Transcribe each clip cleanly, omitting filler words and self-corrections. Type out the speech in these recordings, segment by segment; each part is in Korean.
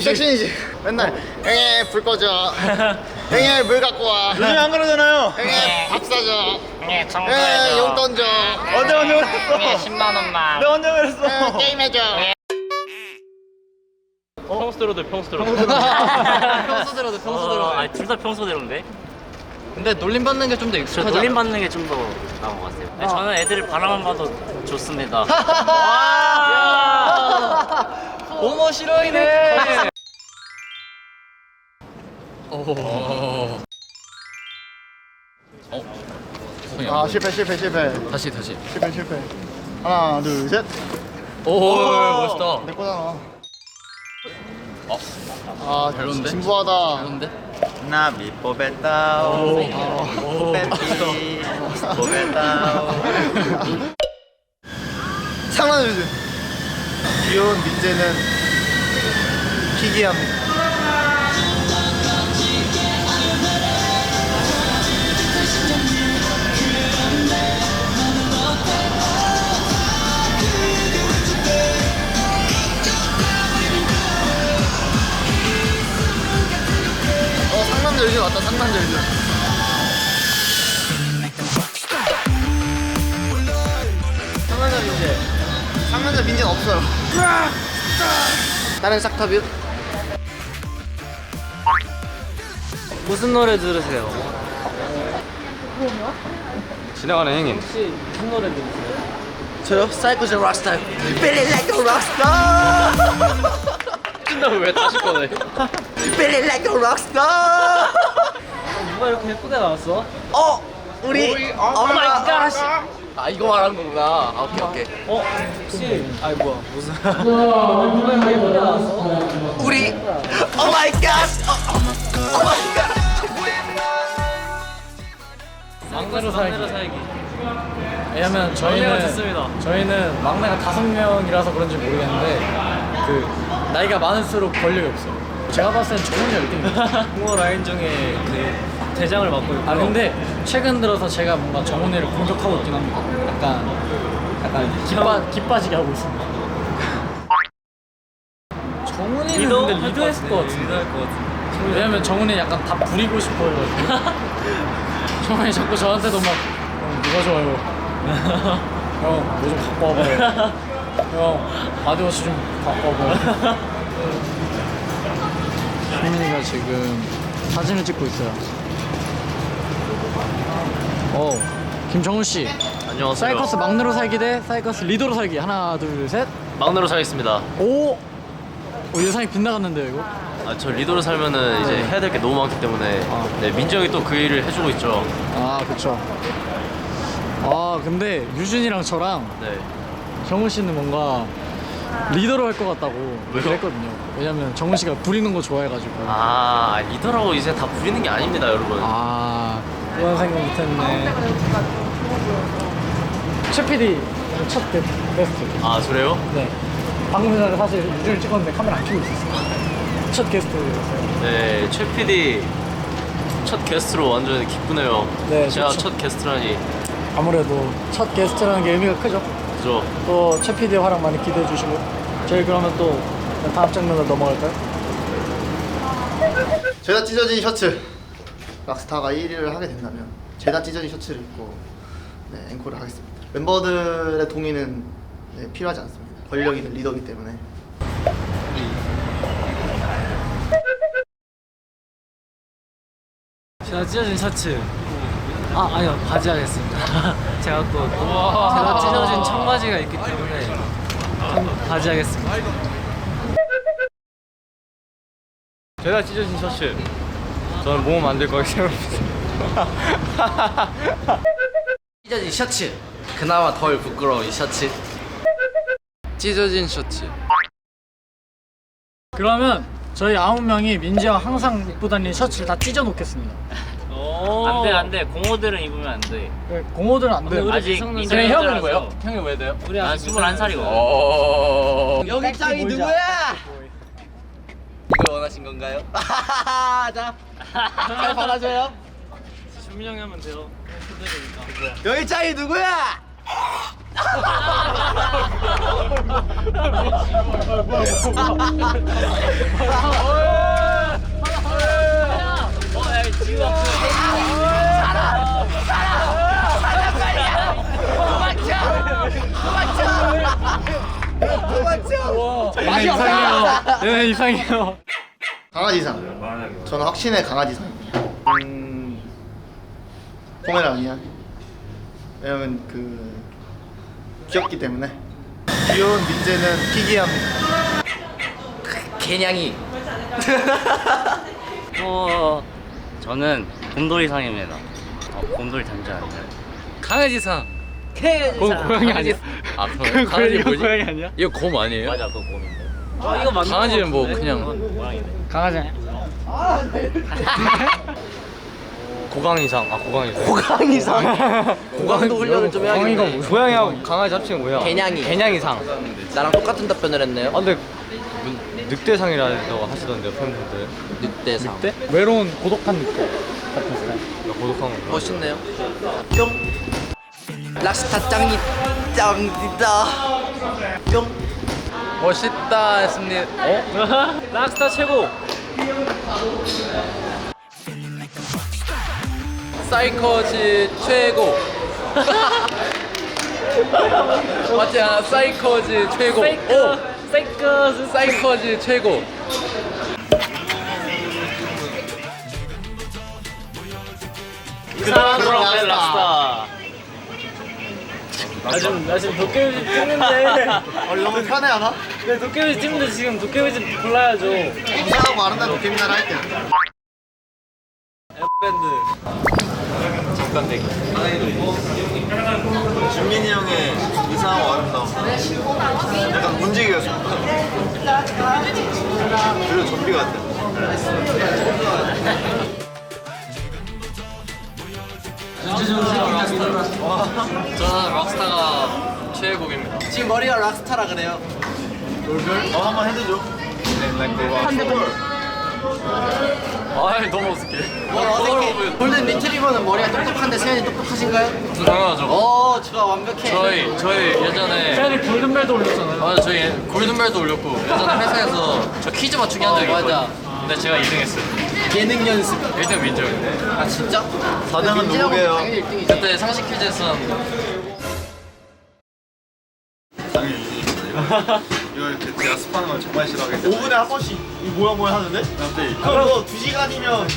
섹시이지. 맨날 형님 불 꺼줘. 형님 물 갖고 와. 요즘 안 그러잖아요. 형님 밥 사줘. 청소해줘. 용 던져. 언제 그랬어? 10만 원만. 내가 언제 그랬어? 게임 해줘. 평소대로들 평소대로. 평소대로도 평소대로. 둘 다 평소대로인데. 근데 놀림 받는 게 좀 더 저 익숙하지. 놀림 받는 게 좀 더 나은 것 같아요. 근데 저는 애들을 바라만 봐도 좋습니다. 오모 싫어이네. 아 실패. 다시 실패. 하나 둘 셋. 오 멋있다. 내 거잖아. 아 별론데? 진부하다. 그런데? 나비 뽑았다. 뺏기 뽑았다. 상남주주. 귀여운 민재는 희귀합니다. 상남절주 왔다. 상남절주. 상남자 민재. 상남자 민재는 없어요. 다른 싹터뷰. 무슨 노래 들으세요? 지나가는 행인. 혹시 무슨 노래 들으세요? 저요? 사이코즈 락스타. Feeling like a rockstar. 끝나고 왜 다시 꺼내? Feeling like a rockstar. 누가 이렇게 예쁘게 나왔어? 우리 오 마이 갓! 아 이거 말하는 거구나. 아, 오케이. 혹시 아니 뭐야 무슨 우리 Oh my god. Oh my god. 막내로 살기. 왜냐면 막내가 좋습니다. 저희는 막내가 5명이라서 그런지 모르겠는데 그 나이가 많을수록 권력이 없어. 제가 봤을 땐 정훈이가 1등이에요. 부모 라인 중에 그 대장을 맡고 있고. 아 근데 최근 들어서 제가 뭔가 정훈이를 공격하고 있긴 합니다. 약간 기빠지게 하고 있습니다. 정훈이는 근데 리더했을 것 같은데. 리더할 것 같은데. 왜냐면 정훈이 약간 다 부리고 싶어 해가지고 정훈이 자꾸 저한테도 막 형, 누가 좋아요? 형, 뭐 좀 갖고 와봐요. 형, 아디오스 좀 갖고 와봐요. 효민이가 지금 사진을 찍고 있어요. 김정훈 씨. 안녕하세요. 사이커스 막내로 살기 대 사이커스 리더로 살기. 하나, 둘, 셋. 막내로 살겠습니다. 오! 예상이 빗나갔는데요, 이거? 저 리더로 살면은 이제 해야 될 게 너무 많기 때문에 네, 민지 형이 또 그 일을 해주고 있죠. 아, 그쵸. 근데 유준이랑 저랑 네. 정훈 씨는 뭔가 리더로 할 것 같다고 왜요? 그랬거든요. 왜냐면 정훈 씨가 부리는 거 좋아해가지고. 리더라고 이제 다 부리는 게 아닙니다, 여러분. 그런 생각 못했네. 최 PD 첫 게스트. 그래요? 네. 방금 전에 사실 유준을 찍었는데 카메라 안 켜고 있었어요. 첫 게스트였어요. 네, 최 PD 첫 게스트로 완전 기쁘네요. 네, 제가 좋죠. 첫 게스트라니. 아무래도 첫 게스트라는 게 의미가 크죠. 그죠? 또 최 PD의 활약 많이 기대해 주시고 저희 그러면 또 다음 장면으로 넘어갈까요? 죄다 찢어진 셔츠. 락스타가 1위를 하게 된다면 죄다 찢어진 셔츠를 입고 앵콜을 하겠습니다. 멤버들의 동의는 필요하지 않습니다. 권력이든 리더이기 때문에. 제가 찢어진 셔츠. 아니요, 바지 하겠습니다. 제가 또 제가 찢어진 청바지가 있기 때문에 바지 하겠습니다. 제가 찢어진 셔츠. 저는 몸을 만들 거기 때문입니다. 찢어진 셔츠. 그나마 덜 부끄러운 이 셔츠. 찢어진 셔츠. 그러면 저희 9명이 민지가 항상 입고 다니는 셔츠를 다 찢어 놓겠습니다. 안돼 공호들은 입으면 안돼. 공호들은 안 돼요. 아직 형은 미성년자라서. 왜요? 형이 왜 돼요? 우리 아직 21살이거든. 여기 짱이 누구야? 이걸 원하신 건가요? 자, 잘 받아줘요. 준민 형이 하면 돼요. 힘들으니까. 여기 짱이 누구야? 맛이 이상해요. 얘네 이상해요. 강아지상. 저는 확신의 강아지상입니다. 포메라니안. 왜냐면 그 귀엽기 때문에. 귀여운 민재는 피기합니다. 개냥이. 저는 곰돌이상입니다. 곰돌이 닮지 않나요? 강아지상. 고양이 아니야? 아, 그럼 강아지 뭐지? 고양이 아니야? 이거 곰 아니에요? 맞아, 그거 곰인데. 이거 맞는 강아지는 뭐 그냥 강아지. 고강이상. 고강이상. 고강이상. 고강도 훈련을 좀 해야겠네. 고양이가 뭐? 고양이하고 강아지 합치면 뭐야? 개냥이. 개냥이상. 나랑 똑같은 답변을 했네요. 아 근데 늑대상이라고 하시던데요 팬분들. 늑대상. 외로운 고독한 느낌. 나 고독한 거. 멋있네요. 뿅. 락스타 짱이 짱이다. 뿅. 멋있다 했습니다. 락스타 최고. 사이커즈 최고. 맞지 않아? 사이커즈 최고. 세이커스. 사이커즈 최고. 그럼 락스타. 나 지금 도깨비집 찍는데. 너무 편해하나? 네, 도깨비집 찍는데 지금 도깨비집 골라야죠. 이상하고 아름다운 도깨비나라 할게요. 준민이 형의 이상하고 아름다움 약간 문지기였습니다. 그리고 좀비 같아. 저는 락스타가 최고입니다. 지금 머리가 락스타라 그래요. 한번 해주죠. 아이 너무 어색해. 뭘 어색해. 골든 리트리버는 머리가 똑똑한데 세연이 똑똑하신가요? 당연하죠. 제가 완벽해. 저희 예전에 세연이 골든벨도 올렸잖아요. 맞아 저희 골든벨도 올렸고 예전에 회사에서 저 퀴즈 맞추기 한 적이 있거든요. 맞아. 근데 제가 2등했어요. 예능 연습. 1등 민정인데. 아 진짜? 4등은 누구게요? 당연히 1등이지. 그때 상식 퀴즈 했었는데 당연히 이거 이렇게 제가 습하는 걸 정말 싫어하겠어. 5분에 한 번씩 이 뭐야 하는데? 갑자기 그럼 너 2시간이면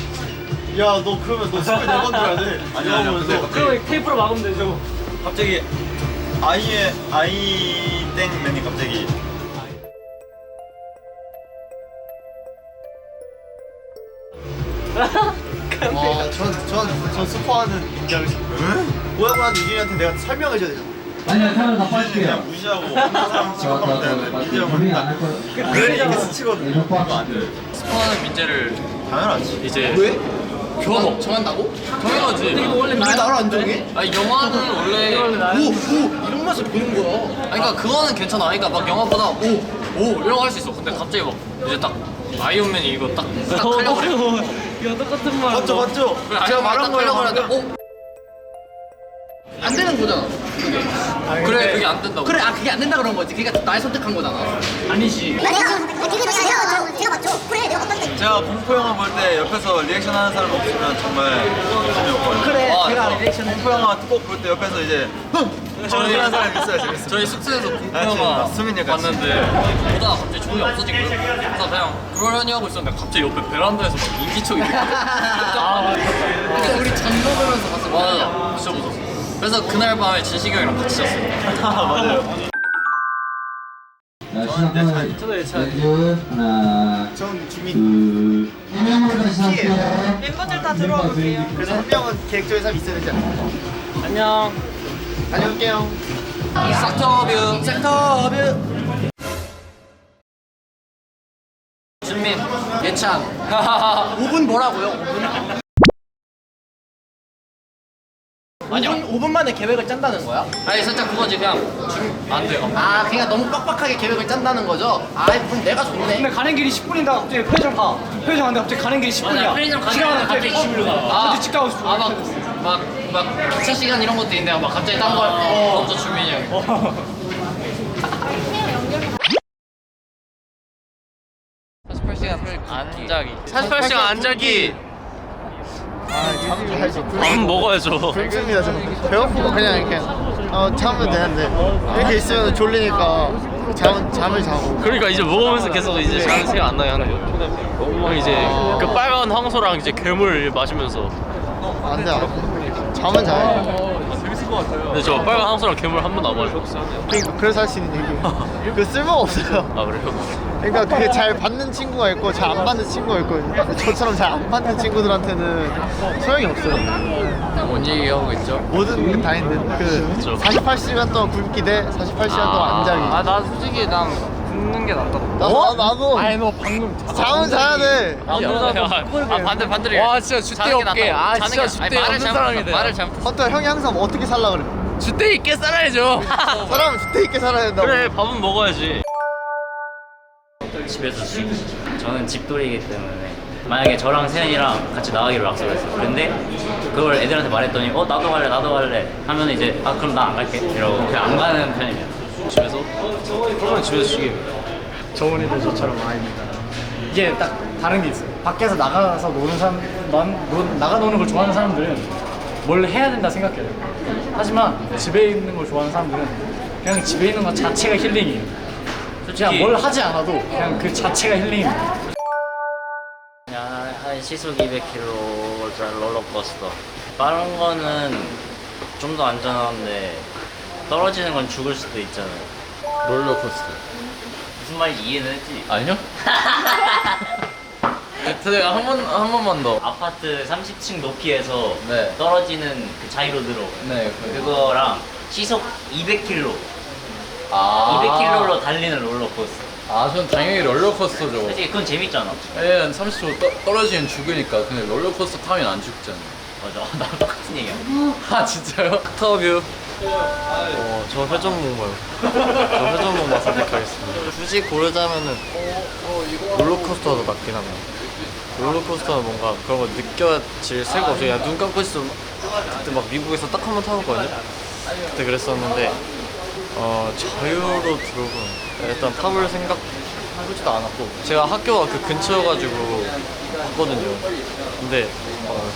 야 너 그러면 너 24번 들어야 돼. 아니야 근데 그럼 테이프로 막으면 되죠. 갑자기 아이땡맨이 갑자기 전 스포하는 인정을 뭐야 유진이한테 내가 설명해줘야 되잖아. 그냥 무시하고 어떤 사람 취급하면 되는데 민재 형은 딱 그래 이렇게 스치거든. 그거 안 돼. 스포하는 민재를 당연하지. 이제 왜? 정한다고? 당연하지. 이거 원래 왜 나를 안 정해? 아니 영화는 원래 이런 맛을 보는 거야. 아니 그러니까 그거는 괜찮아. 그러니까 막 영화보다 오 이런 거 할 수 있어. 근데 갑자기 막 이제 딱 아이언맨이 이거 딱 하려고 그래. 이거 똑같은 말. 맞죠? 그래, 제가 말한 거예요. 하려고 하는데 안 되는 거잖아. 그래 그게 안 된다고. 그래, 그게 안 된다 그런 거지. 그러니까 나의 선택한 거잖아. 아니지. 내가 맞죠? 그래 내가 어떤데? 제가 공포 영화 볼 때 옆에서 리액션 하는 사람 없으면 정말 기분이 없거든요. 그래, 아, 제가 이거. 리액션 공포 영화 꼭 볼 때 옆에서 이제 저는 이런 사람이 있어야 재밌어. 저희 숙소에서 공포 아, 영화 수민이 같이. 봤는데 보다가 갑자기 종이 없어진 거예요. 그래서 그냥 그러려니 하고 있었는데 갑자기 옆에 베란다에서 막 인기척이 들고 근데 우리 잠 먹으면서 봤어. 맞아 진짜 무서웠어. 그래서 그날 밤에 진식이 형이랑 같이 잤어요. 맞아요. 저도 예찬. 전 주민. 멤버들 다 들어와 볼게요. 그래서 한 명은 계획적인 사람이 있어야 되지 않나? 안녕. 다녀올게요. 싹터뷰 섹터뷰. 준민, 예찬. 5분 뭐라고요? 5분? 아니요. 5분 만에 계획을 짠다는 거야? 아니 살짝 그거지 그냥 안 돼요. 아, 그냥 너무 빡빡하게 계획을 짠다는 거죠? 아, 그럼 내가 좋네. 근데 가는 길이 10분인데 갑자기 편의점 가. 편의점 갔는데 갑자기 가는 길이 10분이야. 편의점 가면 갑자기 20일로 가. 어디 집 가고 싶어. 막 기차 시간 이런 것도 있는데 막 갑자기 딴 거 먼저 주민이 형. 48시간 안 자기. 48시간 안 자기. 잠 자야죠. 밥 먹어야죠. 불금이다 좀. 배고프고 그냥 이렇게 참으면 되는데 이렇게 있으면 졸리니까 잠을 자고. 그러니까 이제 먹으면서 계속 이제 자는 생각 안 나게 하는 거야. 이제 그 빨간 황소랑 이제 괴물 마시면서. 안 돼, 안 돼. 잠은 자야 돼. 근데 저 빨간 황소랑 괴물 한 번도 안 마셨어요. 그러니까 그래서 할 수 있는 얘기. 그 쓸모가 없어요. 아 그래요? 그러니까 그게 잘 받는 친구가 있고 잘 안 받는 친구가 있거든요. 저처럼 잘 안 받는 친구들한테는 소용이 없어요. 뭔 얘기하고 있죠? 모든 게 다 있는 그 48시간 동안 굶기 대 48시간 동안 안 자기. 나 솔직히 난 굶는 게 낫다. 나도. 아니 너 방금 잠은 자야 돼. 반대로. 와 진짜 줏대 없게. 아 진짜 줏대 없는 사람이네. 말을 잘못. 헌터 형이 항상 어떻게 살라 그래? 줏대 있게 살아야죠. 사람은 주택 있게 살아야 된다고. 그래 밥은 먹어야지. 집에서 쉬고 저는 집돌이기 때문에 만약에 저랑 세연이랑 같이 나가기로 약속을 했어요. 근데 그걸 애들한테 말했더니 나도 갈래 하면 이제 그럼 나 안 갈게 이러고 그냥 안 가는 편이에요. 집에서? 그러면 집에서 쉬게. 정훈이도 저처럼 아닙니다. 이게 딱 다른 게 있어요. 밖에서 나가서 노는 사람, 나가 노는 걸 좋아하는 사람들은 뭘 해야 된다 생각해요. 하지만 집에 있는 걸 좋아하는 사람들은 그냥 집에 있는 것 자체가 힐링이에요. 그냥 뭘 하지 않아도 그냥 그 자체가 힐링입니다. 그냥 한 시속 200km 롤러코스터. 빠른 거는 좀 더 안전한데 떨어지는 건 죽을 수도 있잖아요. 롤러코스터. 무슨 말인지 이해는 했지? 아니요? 제가 한 번만 더. 아파트 30층 높이에서 네. 떨어지는 그 자이로드로 네. 그거랑 시속 200km 아. 200km로 달리는 롤러코스터. 전 당연히 롤러코스터죠. 솔직히 그건 재밌잖아. 한 30초 떨어지면 죽으니까. 근데 롤러코스터 타면 안 죽잖아. 맞아. 나랑 똑같은 얘기야. 아 진짜요? 터뷰. 저 회전목마요. 저 회전목마 선택하겠습니다. 굳이 고르자면은 롤러코스터가 더 낫긴 합니다. 롤러코스터는 뭔가 그런 거 느껴질 새가 없어요. 그냥 눈 감고 있으면 그때 막 미국에서 딱 한 번 타봤거든요. 그때 그랬었는데 자유로드로는 일단 타볼 생각하지도 않았고 제가 학교가 그 근처여가지고 갔거든요. 근데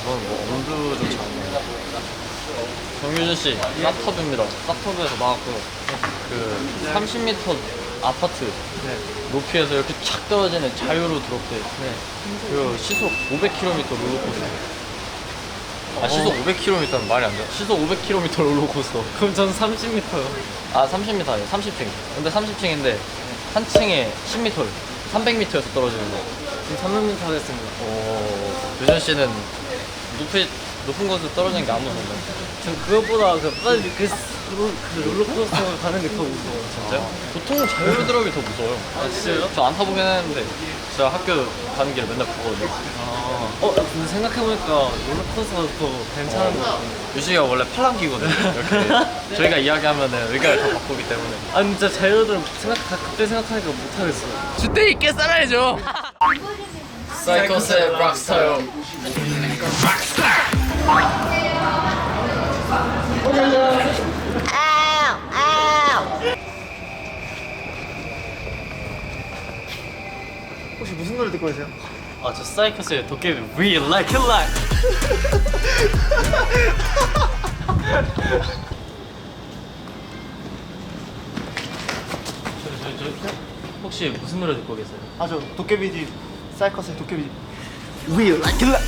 저는 뭐 엄두조차 안 나요. 정유준 씨, 싹터뷰입니다. 싹터뷰에서 나왔고 그 30m 아파트 높이에서 이렇게 착 떨어지는 자유로 드롭대. 그리고 시속 500km 롤러코스터. 시속 500km는 말이 안 돼. 시속 500km 롤러코스터. 그럼 전 30m요. 30m예요. 30층. 근데 30층인데 한 층에 10m, 300m에서 떨어지는 거. 그럼 300m 하겠습니다. 유준 씨는 높은 곳에서 떨어지는 게 안 무서운데. 전 그것보다 빨리 그 롤러코스터 가는 게 더 무서워요. 진짜요? 보통 자유로 드롭이 더 무서워요. 진짜요? 저 안 타보긴 했는데 제가 학교 가는 길에 맨날 보거든요. 근데 생각해보니까 롤러코스터가 더 괜찮은 것 같아요. 유식이가 원래 팔랑귀거든요. 이렇게 저희가 이야기하면은 의견을 다 바꾸기 때문에. 아 진짜 자유로들 그때 생각하니까 못하겠어요. 줏대 있게 살아야죠. 사이코스의 락스타요. 혹시 무슨 노래 듣고 계세요? 저 사이코스의 도깨비 We Like It Like. 혹시 무슨 노래 듣고 계세요? 저 도깨비집 사이커스의 도깨비집 We Like It Like.